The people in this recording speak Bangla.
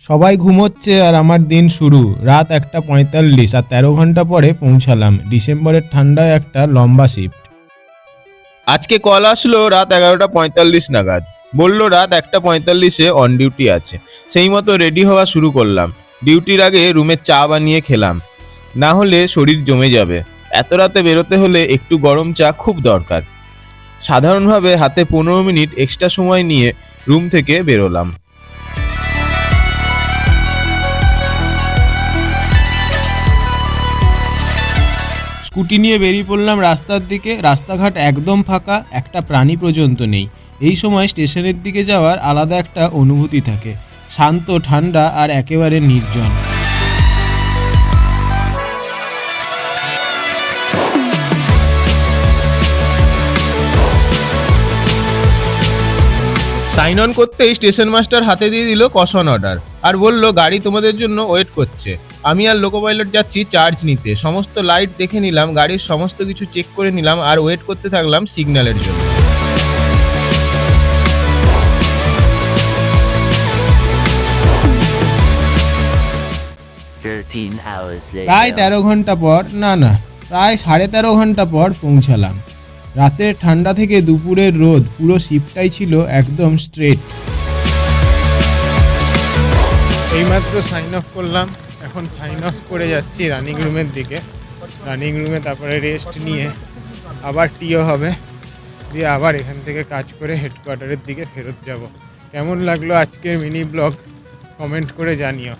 সবাই ঘুমোচ্ছে আর আমার দিন শুরু। রাত 1:45 আর 13 ঘন্টা পরে পৌঁছালাম। ডিসেম্বরের ঠান্ডায় একটা লম্বা শিফট। আজকে কল আসলো রাত 11:45 নাগাদ। বলল রাত 1:45-এ অন ডিউটি আছে। সেই মতো রেডি হওয়া শুরু করলাম। ডিউটির আগে রুমে চা বানিয়ে খেলাম, না হলে শরীর জমে যাবে। এত রাতে বেরোতে হলে একটু গরম চা খুব দরকার। সাধারণভাবে হাতে 15 মিনিট এক্সট্রা সময় নিয়ে রুম থেকে বেরোলাম। স্কুটি নিয়ে বেরিয়ে পড়লাম রাস্তার দিকে। রাস্তাঘাট একদম ফাঁকা, একটা প্রাণী পর্যন্ত নেই। এই সময় স্টেশনের দিকে যাওয়ার আলাদা একটা অনুভূতি থাকে, শান্ত, ঠান্ডা আর একেবারে নির্জন। সাইন অন করতেই স্টেশন মাস্টার হাতে দিয়ে দিল কশন অর্ডার আর বলল গাড়ি তোমাদের জন্য ওয়েট করছে। আমি আর লোকো পাইলট যাচ্ছি চার্জ নিতে। সমস্ত লাইট দেখে নিলাম, গাড়ির সমস্ত কিছু চেক করে নিলাম আর ওয়েট করতে থাকলাম সিগন্যালের জন্য। প্রায় 13 ঘন্টা পর, প্রায় 13.5 ঘন্টা পর পৌঁছালাম। রাতের ঠান্ডা থেকে দুপুরের রোদ, পুরো শিপটাই ছিল একদম স্ট্রেট। এইমাত্র সাইন অফ করলাম, এখন সাইন অফ করে যাচ্ছি রানিং রুমের দিকে। রানিং রুমে তারপরে রেস্ট নিয়ে আবার টিও হবে, দিয়ে আবার এখান থেকে কাজ করে হেডকোয়ার্টারের দিকে ফেরত যাব। কেমন লাগলো আজকের মিনি ব্লগ কমেন্ট করে জানিও।